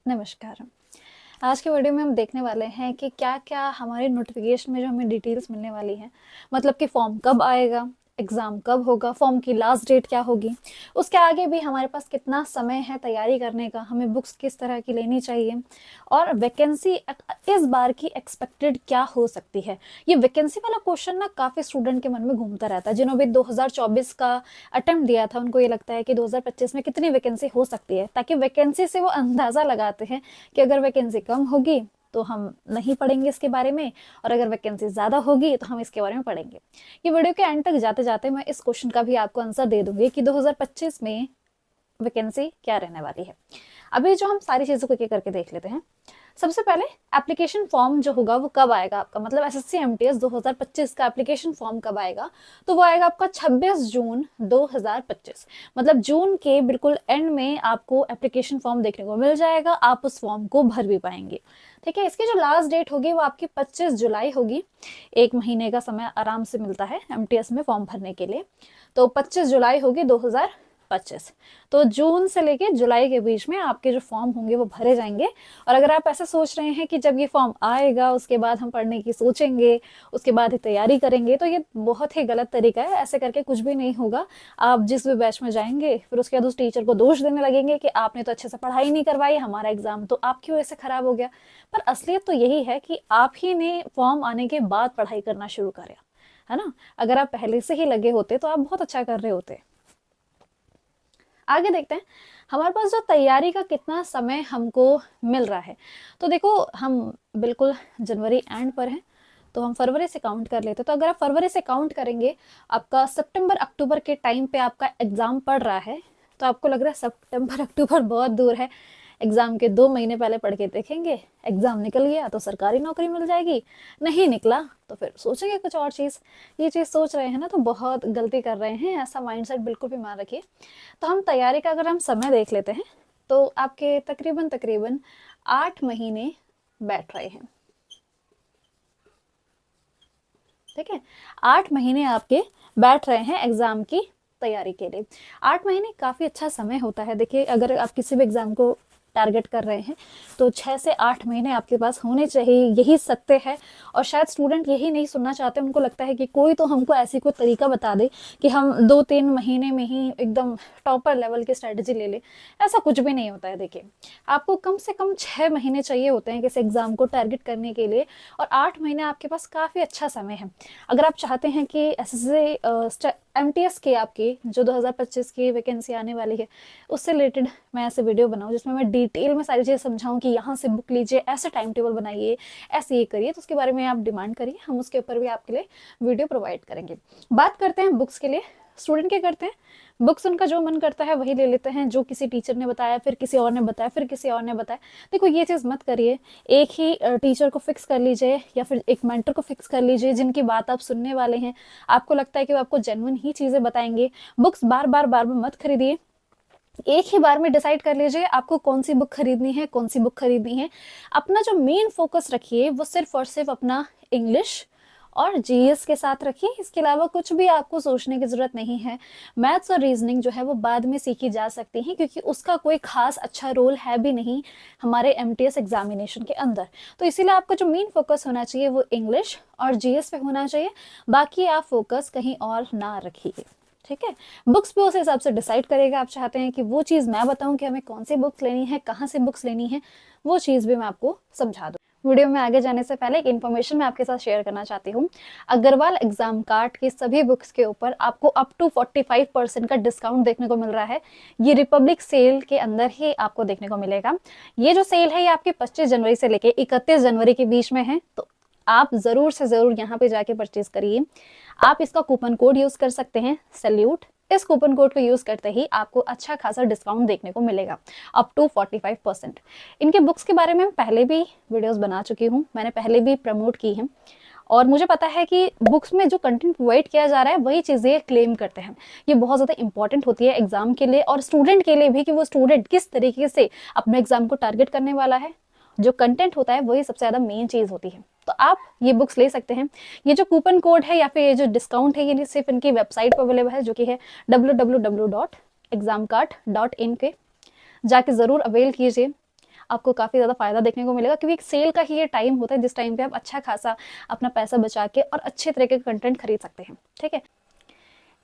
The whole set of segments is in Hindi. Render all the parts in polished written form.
नमस्कार। आज के वीडियो में हम देखने वाले हैं कि क्या-क्या हमारे नोटिफिकेशन में जो हमें डिटेल्स मिलने वाली हैं, मतलब कि फॉर्म कब आएगा, एग्ज़ाम कब होगा, फॉर्म की लास्ट डेट क्या होगी, उसके आगे भी हमारे पास कितना समय है तैयारी करने का, हमें बुक्स किस तरह की लेनी चाहिए और वैकेंसी इस बार की एक्सपेक्टेड क्या हो सकती है। ये वैकेंसी वाला क्वेश्चन ना काफ़ी स्टूडेंट के मन में घूमता रहता है। जिन्होंने भी 2024 का अटेम्प्ट दिया था, उनको ये लगता है कि 2025 में कितनी वैकेंसी हो सकती है, ताकि वैकेंसी से वो अंदाज़ा लगाते हैं कि अगर वैकेंसी कम होगी तो हम नहीं पढ़ेंगे इसके बारे में, और अगर वैकेंसी ज़्यादा होगी तो हम इसके बारे में पढ़ेंगे। ये वीडियो के एंड तक जाते जाते मैं इस क्वेश्चन का भी आपको आंसर दे दूंगी कि 2025 में वैकेंसी क्या रहने वाली है। अभी जो हम सारी चीज़ों को एक करके देख लेते हैं। सबसे पहले एप्लीकेशन फॉर्म जो होगा वो कब आएगा आपका, मतलब एसएससी एमटीएस 2025 का एप्लीकेशन फॉर्म कब आएगा, तो वो आएगा आपका 26 जून 2025। मतलब जून के बिल्कुल एंड में आपको एप्लीकेशन फॉर्म देखने को मिल जाएगा, आप उस फॉर्म को भर भी पाएंगे। ठीक है, इसकी जो लास्ट डेट होगी वो आपकी 25 जुलाई होगी। एक महीने का समय आराम से मिलता है एमटीएस में फॉर्म भरने के लिए, तो 25 जुलाई होगी 2025। तो जून से लेके जुलाई के बीच में आपके जो फॉर्म होंगे वो भरे जाएंगे। और अगर आप ऐसा सोच रहे हैं कि जब ये फॉर्म आएगा उसके बाद हम पढ़ने की सोचेंगे, उसके बाद ही तैयारी करेंगे, तो ये बहुत ही गलत तरीका है। ऐसे करके कुछ भी नहीं होगा। आप जिस भी बैच में जाएंगे फिर उसके बाद उस टीचर को दोष देने लगेंगे कि आपने तो अच्छे से पढ़ाई नहीं करवाई, हमारा एग्जाम तो आपकी वजह से खराब हो गया। पर असलियत तो यही है कि आप ही ने फॉर्म आने के बाद पढ़ाई करना शुरू करा, है ना। अगर आप पहले से ही लगे होते तो आप बहुत अच्छा कर रहे होते। आगे देखते हैं हमारे पास जो तैयारी का कितना समय हमको मिल रहा है। तो देखो, हम बिल्कुल जनवरी एंड पर हैं, तो हम फरवरी से काउंट कर लेते हैं। तो अगर आप फरवरी से काउंट करेंगे, आपका सितंबर अक्टूबर के टाइम पे आपका एग्जाम पड़ रहा है, तो आपको लग रहा है सितंबर अक्टूबर बहुत दूर है, एग्जाम के 2 महीने पहले पढ़ के देखेंगे, एग्जाम निकल गया तो सरकारी नौकरी मिल जाएगी, नहीं निकला तो फिर सोचेंगे कुछ और चीज़। ये चीज़ सोच रहे हैं ना, तो बहुत गलती कर रहे हैं। ऐसा माइंडसेट बिल्कुल भी मान रखिए। तो हम तैयारी का अगर हम समय देख लेते हैं, तो आपके तकरीबन तकरीबन 8 महीने बैठ रहे हैं। ठीक है, 8 महीने आपके बैठ रहे हैं एग्जाम की तैयारी के लिए। 8 महीने काफ़ी अच्छा समय होता है। देखिए, अगर आप किसी भी एग्जाम को टारगेट कर रहे हैं तो 6 से 8 महीने आपके पास होने चाहिए, यही सत्य है। और शायद स्टूडेंट यही नहीं सुनना चाहते, उनको लगता है कि कोई तो हमको ऐसी कोई तरीका बता दे कि हम 2-3 महीने में ही एकदम टॉपर लेवल की स्ट्रेटजी ले ले। ऐसा कुछ भी नहीं होता है। देखिए, आपको कम से कम 6 महीने चाहिए होते हैं किसी एग्जाम को टारगेट करने के लिए, और 8 महीने आपके पास काफ़ी अच्छा समय है। अगर आप चाहते हैं कि एसएससी एमटीएस के आपकी जो 2025 की वैकेंसी आने वाली है उससे रिलेटेड मैं ऐसे वीडियो बनाऊं जिसमें मैं डिटेल में सारी चीज़ें समझाऊं कि यहाँ से बुक लीजिए, ऐसे टाइम टेबल बनाइए, ऐसे ये करिए, तो उसके बारे में आप डिमांड करिए, हम उसके ऊपर भी आपके लिए वीडियो प्रोवाइड करेंगे। बात करते हैं बुक्स के लिए। स्टूडेंट क्या करते हैं, बुक्स उनका जो मन करता है वही ले लेते हैं, जो किसी टीचर ने बताया, फिर किसी और ने बताया, फिर किसी और ने बताया। देखो, ये चीज़ मत करिए। एक ही टीचर को फिक्स कर लीजिए या फिर एक मेंटर को फिक्स कर लीजिए जिनकी बात आप सुनने वाले हैं। आपको लगता है कि वो आपको जेन्युइन ही चीज़ें बताएंगे। बुक्स बार बार बार बार मत खरीदिए। एक ही बार में डिसाइड कर लीजिए आपको कौन सी बुक खरीदनी है, कौन सी बुक खरीदनी है। अपना जो मेन फोकस रखिए वो सिर्फ और सिर्फ अपना इंग्लिश और जीएस के साथ रखिए। इसके अलावा कुछ भी आपको सोचने की ज़रूरत नहीं है। मैथ्स और रीजनिंग जो है वो बाद में सीखी जा सकती है, क्योंकि उसका कोई खास अच्छा रोल है भी नहीं हमारे एमटीएस एग्जामिनेशन के अंदर। तो इसीलिए आपका जो मेन फोकस होना चाहिए वो इंग्लिश और जीएस पे होना चाहिए। बाकी आप फोकस कहीं और ना रखिए। ठीक है, बुक्स भी उस हिसाब से डिसाइड करेगा। आप चाहते हैं कि वो चीज़ मैं बताऊं कि हमें कौन सी बुक्स लेनी है, कहाँ से बुक्स लेनी है, वो चीज़ भी मैं आपको समझा दूं। वीडियो में आगे जाने से पहले एक इन्फॉर्मेशन मैं आपके साथ शेयर करना चाहती हूँ। अग्रवाल एग्जाम कार्ड की सभी बुक्स के ऊपर आपको अप टू 45% का डिस्काउंट देखने को मिल रहा है। ये रिपब्लिक सेल के अंदर ही आपको देखने को मिलेगा। ये जो सेल है ये आपकी 25 जनवरी से लेके 31 जनवरी के बीच में है, तो आप ज़रूर से ज़रूर यहाँ पे जाके परचेज करिए। आप इसका कूपन कोड यूज़ कर सकते हैं, सैल्यूट। इस कूपन कोड को यूज़ करते ही आपको अच्छा खासा डिस्काउंट देखने को मिलेगा, अप टू 45%। इनके बुक्स के बारे में पहले भी वीडियोस बना चुकी हूँ, मैंने पहले भी प्रमोट की हैं, और मुझे पता है कि बुक्स में जो कंटेंट प्रोवाइड किया जा रहा है वही चीज़ें क्लेम करते हैं। ये बहुत ज़्यादा इंपॉर्टेंट होती है एग्जाम के लिए और स्टूडेंट के लिए भी, कि वो स्टूडेंट किस तरीके से अपने एग्जाम को टारगेट करने वाला है। जो कंटेंट होता है वही सबसे ज़्यादा मेन चीज़ होती है। तो आप ये बुक्स ले सकते हैं। ये जो कूपन कोड है या फिर ये जो डिस्काउंट है ये सिर्फ इनकी वेबसाइट पर अवेलेबल है, जो कि है www.examcart.in के। जाके ज़रूर अवेल कीजिए। आपको काफ़ी ज़्यादा फ़ायदा देखने को मिलेगा, क्योंकि सेल का ही ये टाइम होता है जिस टाइम पे आप अच्छा खासा अपना पैसा बचा के और अच्छे तरीके का कंटेंट खरीद सकते हैं। ठीक है,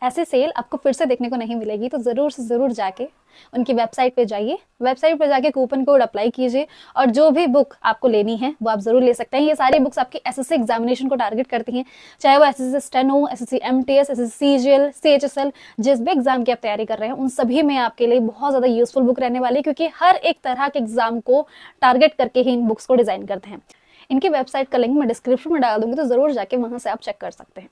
ऐसे सेल आपको फिर से देखने को नहीं मिलेगी, तो ज़रूर से ज़रूर जाके उनकी वेबसाइट पे जाइए, वेबसाइट पे जाके कूपन कोड अप्लाई कीजिए और जो भी बुक आपको लेनी है वो आप ज़रूर ले सकते हैं। ये सारी बुक्स आपकी एसएससी एग्जामिनेशन को टारगेट करती हैं, चाहे वो SSC steno, SSC MTS, SSC CGL, CHSL, जिस भी एग्जाम की आप तैयारी कर रहे हैं उन सभी में आपके लिए बहुत ज़्यादा यूजफुल बुक रहने वाली है, क्योंकि हर एक तरह के एग्जाम को टारगेट करके ही इन बुक्स को डिज़ाइन करते हैं। इनकी वेबसाइट का लिंक मैं डिस्क्रिप्शन में डाल दूंगी, तो ज़रूर जाके वहाँ से आप चेक कर सकते हैं।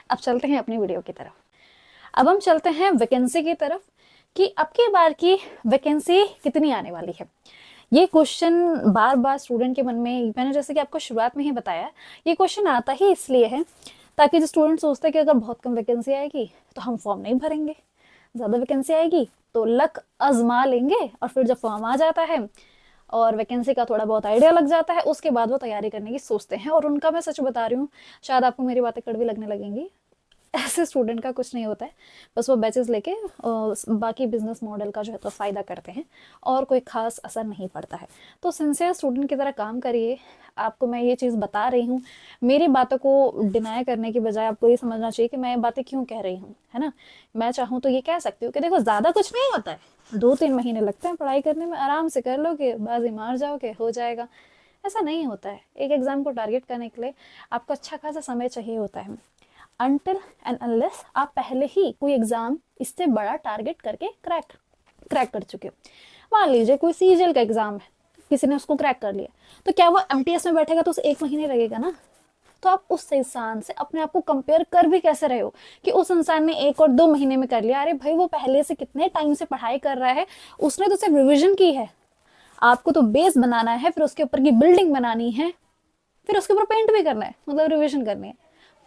अब चलते हैं अपनी वीडियो की तरफ। अब हम चलते हैं वैकेंसी की तरफ कि अब की बार की वैकेंसी कितनी आने वाली है। ये क्वेश्चन बार बार स्टूडेंट के मन में, मैंने जैसे कि आपको शुरुआत में ही बताया, ये क्वेश्चन आता ही इसलिए है ताकि जो स्टूडेंट सोचते हैं कि अगर बहुत कम वैकेंसी आएगी तो हम फॉर्म नहीं भरेंगे, ज़्यादा वैकेंसी आएगी तो लक आजमा लेंगे, और फिर जब फॉर्म आ जाता है और वैकेंसी का थोड़ा बहुत आइडिया लग जाता है उसके बाद वो तैयारी करने की सोचते हैं। और उनका मैं सच बता रही हूँ, शायद आपको मेरी बातें कड़वी लगने लगेंगी, ऐसे स्टूडेंट का कुछ नहीं होता है, बस वो बैचेस लेके बाकी बिजनेस मॉडल का जो है तो फ़ायदा करते हैं और कोई खास असर नहीं पड़ता है। तो सिंसियर स्टूडेंट की तरह काम करिए। आपको मैं ये चीज़ बता रही हूँ, मेरी बातों को डिनाई करने की बजाय आपको ये समझना चाहिए कि मैं ये बातें क्यों कह रही हूँ, है ना। मैं चाहूँ तो ये कह सकती हूँ कि देखो ज़्यादा कुछ नहीं होता है, 2-3 महीने लगते हैं पढ़ाई करने में, आराम से कर लोगे, बाजी मार जाओगे, हो जाएगा। ऐसा नहीं होता है। एक एग्ज़ाम को टारगेट करने के लिए आपको अच्छा खासा समय चाहिए होता है। अनटिल एंड अनलेस आप पहले ही कोई एग्जाम इससे बड़ा टारगेट करके क्रैक कर चुके हो। मान लीजिए कोई सीजीएल का एग्जाम है, किसी ने उसको क्रैक कर लिया, तो क्या वो एमटीएस में बैठेगा तो उसे 1 महीने लगेगा ना। तो आप उस इंसान से अपने आप को कंपेयर कर भी कैसे रहे हो कि उस इंसान ने 1 और 2 महीने में कर लिया। अरे भाई, वो पहले से कितने टाइम से पढ़ाई कर रहा है, उसने तो सिर्फ रिविजन की है। आपको तो बेस बनाना है, फिर उसके ऊपर की बिल्डिंग बनानी है, फिर उसके ऊपर पेंट भी करना है, मतलब रिविजन करनी है।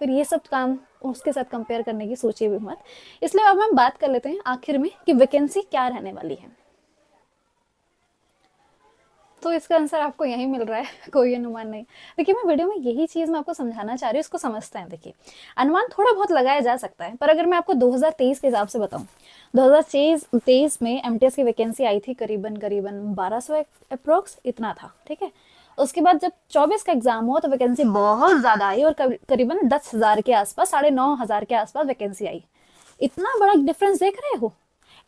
फिर ये सब काम उसके साथ कंपेयर करने की सोचिए भी मत। इसलिए अब हम बात कर लेते हैं आखिर में कि वैकेंसी क्या रहने वाली है। तो इसका आंसर आपको यही मिल रहा है, कोई अनुमान नहीं। देखिए, मैं वीडियो में यही चीज़ मैं आपको समझाना चाह रही हूँ, इसको समझते हैं। देखिए, अनुमान थोड़ा बहुत लगाया जा सकता है, पर अगर मैं आपको 2023 के हिसाब से बताऊँ, 2023 में एमटीएस की वैकेंसी आई थी करीबन 1200 अप्रोक्स, इतना था। ठीक है, उसके बाद जब 24 का एग्जाम हुआ तो वैकेंसी बहुत ज़्यादा आई और करीबन 10,000 के आसपास, 9,500 के आसपास वैकेंसी आई। इतना बड़ा डिफरेंस देख रहे हो।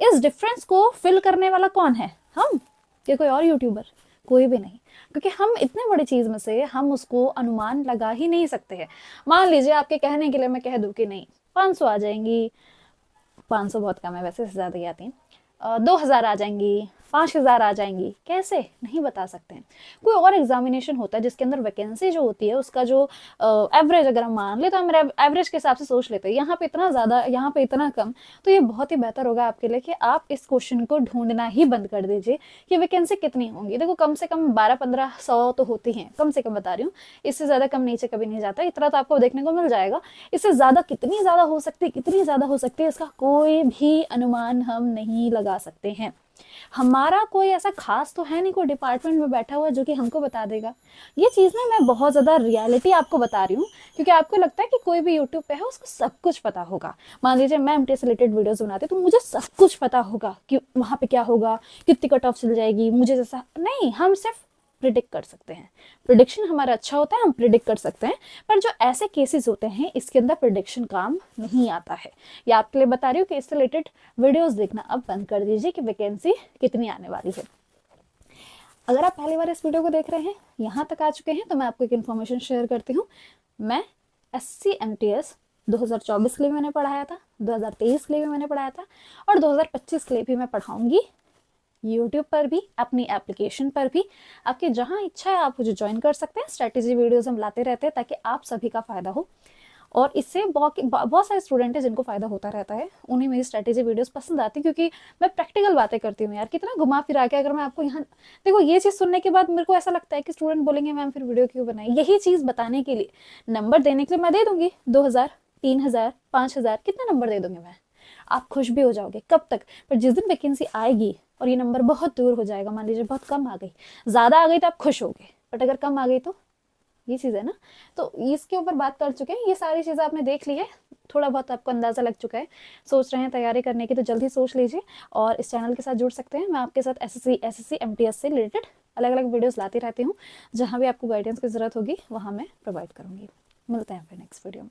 इस डिफरेंस को फिल करने वाला कौन है? हम या कोई और यूट्यूबर? कोई भी नहीं, क्योंकि हम इतने बड़ी चीज़ में से हम उसको अनुमान लगा ही नहीं सकते हैं। मान लीजिए आपके कहने के लिए मैं कह दूं कि नहीं 500 आ जाएंगी, 500 बहुत कम है वैसे, ज़्यादा ही आती हैं, 2,000 आ जाएंगी, 5,000 आ जाएंगी, कैसे नहीं बता सकते हैं। कोई और एग्जामिनेशन होता है जिसके अंदर वैकेंसी जो होती है उसका जो एवरेज अगर हम मान ले तो हम एवरेज के हिसाब से सोच लेते हैं, यहाँ पे इतना ज़्यादा, यहाँ पे इतना कम, तो ये बहुत ही बेहतर होगा आपके लिए कि आप इस क्वेश्चन को ढूंढना ही बंद कर दीजिए कि वैकेंसी कितनी होंगी। देखो, कम से कम 1200-1500 तो होती हैं, कम से कम बता रही हूँ, इससे ज़्यादा कम नीचे कभी नहीं जाता, इतना तो आपको देखने को मिल जाएगा। इससे ज़्यादा कितनी ज़्यादा हो सकती है, कितनी ज़्यादा हो सकती है, इसका कोई भी अनुमान हम नहीं लगा सकते हैं। हमारा कोई ऐसा खास तो है नहीं, कोई डिपार्टमेंट में बैठा हुआ जो कि हमको बता देगा। ये चीज़ ना मैं बहुत ज़्यादा रियलिटी आपको बता रही हूँ, क्योंकि आपको लगता है कि कोई भी यूट्यूब पे है उसको सब कुछ पता होगा। मान लीजिए मैं एमटीएस से रिलेटेड वीडियोस बनाती हूँ तो मुझे सब कुछ पता होगा कि वहाँ पे क्या होगा, कितनी कट ऑफ चल जाएगी, मुझे जैसा नहीं। हम सिर्फ प्रिडिक्ट कर सकते हैं, प्रिडिक्शन हमारा अच्छा होता है, हम प्रिडिक्ट कर सकते हैं। पर जो ऐसे केसेस होते हैं इसके अंदर प्रिडिक्शन काम नहीं आता है। ये आपके लिए बता रही हूँ कि इससे रिलेटेड वीडियोस देखना अब बंद कर दीजिए कि वैकेंसी कितनी आने वाली है। अगर आप पहली बार इस वीडियो को देख रहे हैं, यहाँ तक आ चुके हैं, तो मैं आपको एक इन्फॉर्मेशन शेयर करती हूँ। मैं एससी एमटीएस 2024 के लिए भी मैंने पढ़ाया था, 2023 के लिए भी मैंने पढ़ाया था, और 2025 के लिए भी मैं पढ़ाऊंगी। यूट्यूब पर भी, अपनी एप्लीकेशन पर भी, आपकी जहाँ इच्छा है आप मुझे ज्वाइन कर सकते हैं। स्ट्रैटेजी वीडियोस हम लाते रहते हैं ताकि आप सभी का फ़ायदा हो, और इससे बहुत सारे स्टूडेंट हैं जिनको फ़ायदा होता रहता है। उन्हें मेरी स्ट्रैटेजी वीडियोस पसंद आती है क्योंकि मैं प्रैक्टिकल बातें करती हूँ यार। कितना घुमा फिरा के अगर मैं आपको यहाँ देखो, ये चीज़ सुनने के बाद मेरे को ऐसा लगता है कि स्टूडेंट बोलेंगे मैम फिर वीडियो क्यों बनाई। यही चीज़ बताने के लिए, नंबर देने के लिए मैं दे दूँगी 2,000, 3,000, 5,000, कितना नंबर दे दूँगी मैं, आप खुश भी हो जाओगे। कब तक? पर जिस दिन वैकेंसी आएगी और ये नंबर बहुत दूर हो जाएगा, मान लीजिए बहुत कम आ गई, ज़्यादा आ गई तो आप खुश होगे, बट अगर कम आ गई तो ये चीज़ है ना। तो इसके ऊपर बात कर चुके हैं, ये सारी चीज़ें आपने देख ली है, थोड़ा बहुत आपको अंदाज़ा लग चुका है। सोच रहे हैं तैयारी करने की तो जल्दी सोच लीजिए और इस चैनल के साथ जुड़ सकते हैं। मैं आपके साथ एसएससी एमटीएस से रिलेटेड अलग अलग वीडियोस लाती रहती हूँ, जहाँ भी आपको गाइडेंस की ज़रूरत होगी वहाँ मैं प्रोवाइड करूँगी। मिलते हैं फिर नेक्स्ट वीडियो में।